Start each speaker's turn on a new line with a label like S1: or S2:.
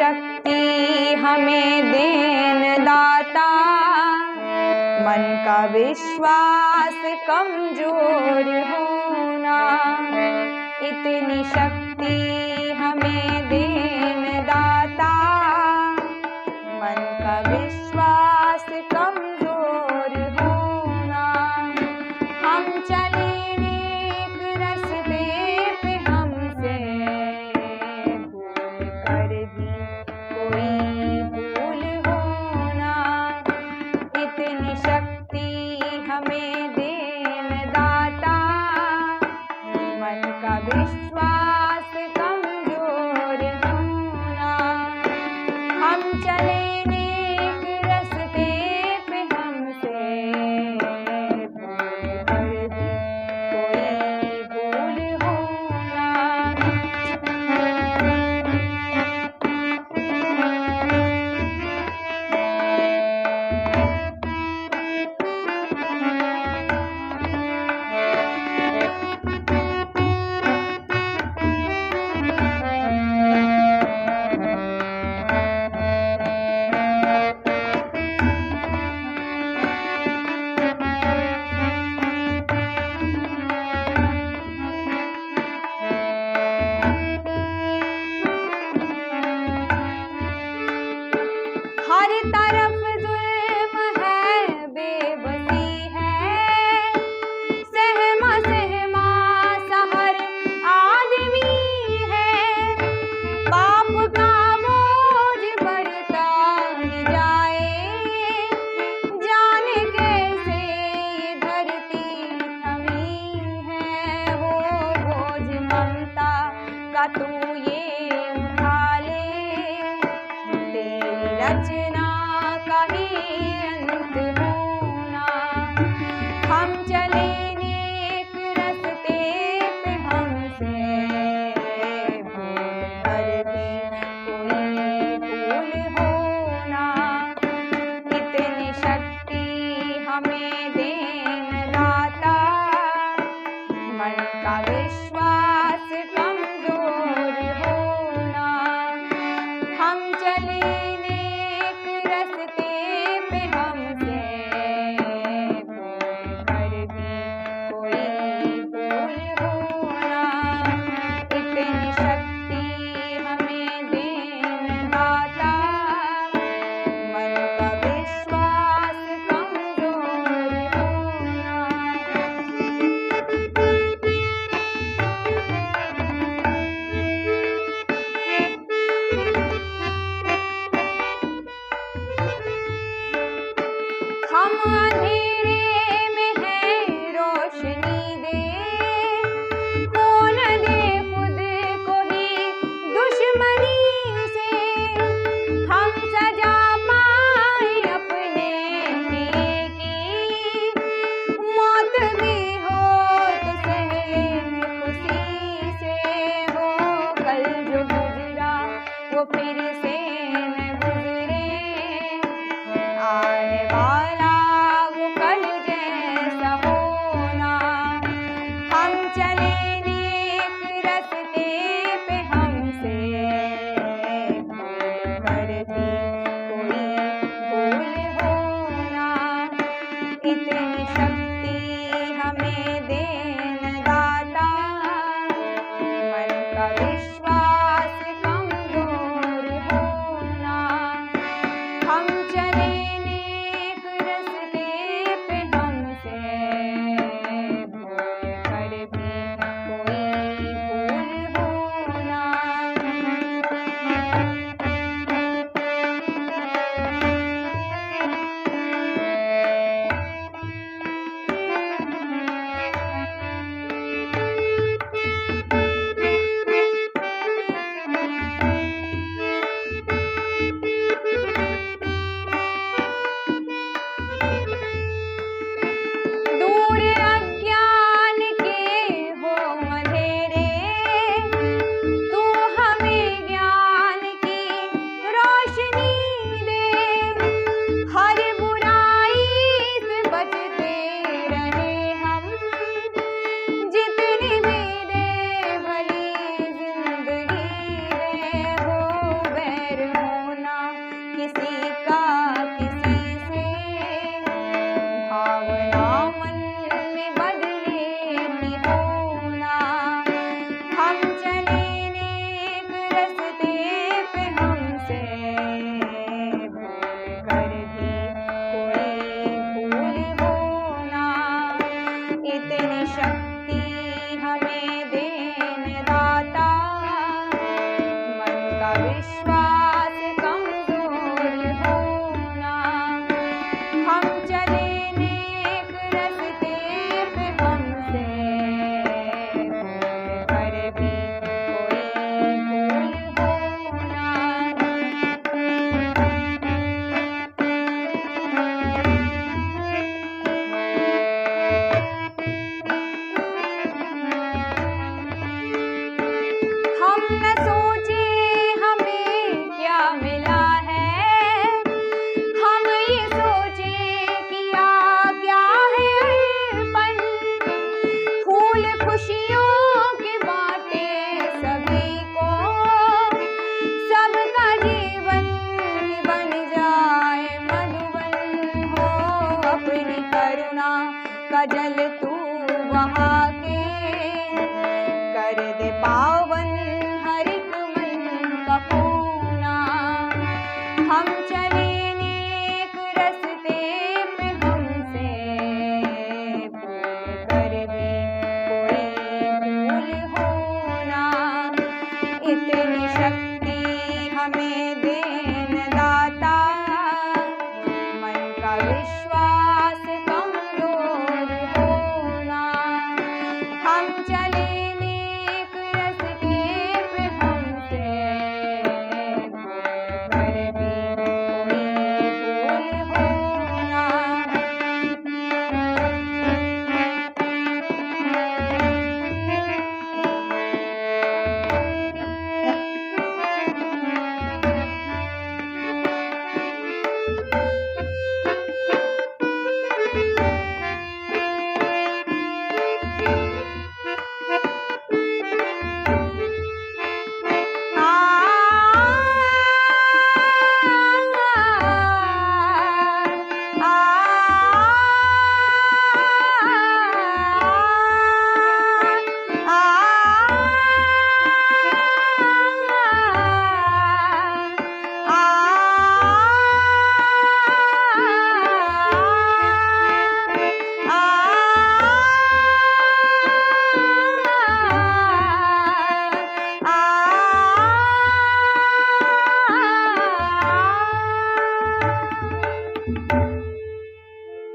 S1: शक्ति हमें देन दाता, मन का विश्वास कमजोर होना। इतनी शक्ति हमें देन दाता, मन का विश्वास कमजोर होना। हम चले नेक रास्ते पे, हमसे भूल कर भी कोई भूल होना। इतनी शक्ति हमें देन दाता, मन का विश्वास कमजोर होना। हम चले नेक रास्ते पे, हमसे भूल कर भी कोई भूल होना। हर तरफ जुल्म है, बेबसी है, सहमा सहमा सा हर आदमी है। पाप का बोझ बढ़ता ही जाए, जाने कैसे ये धरती थमी है। वो बोझ ममता का तू ये उठा ले, तेरी रचना का ही अंत होना। हम चले नेक रास्ते पे, हमसे भूल कर भी कोई भूल होना। इतनी शक्ति हमें देन दाता, मन का विश्वास कमजोर होना। हम चले नेक रास्ते पे, हमसे भूल कर भी कोई भूल होना। इतनी शक्ति हमें देन दाता, मन का विश्वास कमजोर होना। हम अंधेरे में हैं, रोशनी दे, कौन दे खुद को ही दुश्मनी से। हम सजा पाए अपने किए की, मौत भी हो तो सह लें खुशी से। वो कल जो गुजरा वो फिर से न गुजरे, आने वाला वो कल जैसा होना। हम चले नेक रास्ते पे, हमसे भूल कर भी कोई भूल होना। इतनी शक्ति हमें देन दाता, मन का विश्वास कमजोर होना। विश्वास कमजोर होना। हम चले नेक रस्ते पे हमसे भूल कर भी कोई भूल होना। हम न सोचे हमें क्या मिला है, हम ये सोचे किया क्या है अर्पण। फूल खुशियों के बाटे सभी को, सबका जीवन बन जाए मधुबन हो। अपनी करुणा का जल तू बहा के कर दे पावन हर एक मन का कोना। हम चले नेक रस्ते पे हमसे भूल कर भी कोई भूल होना। इतनी शक्ति हमें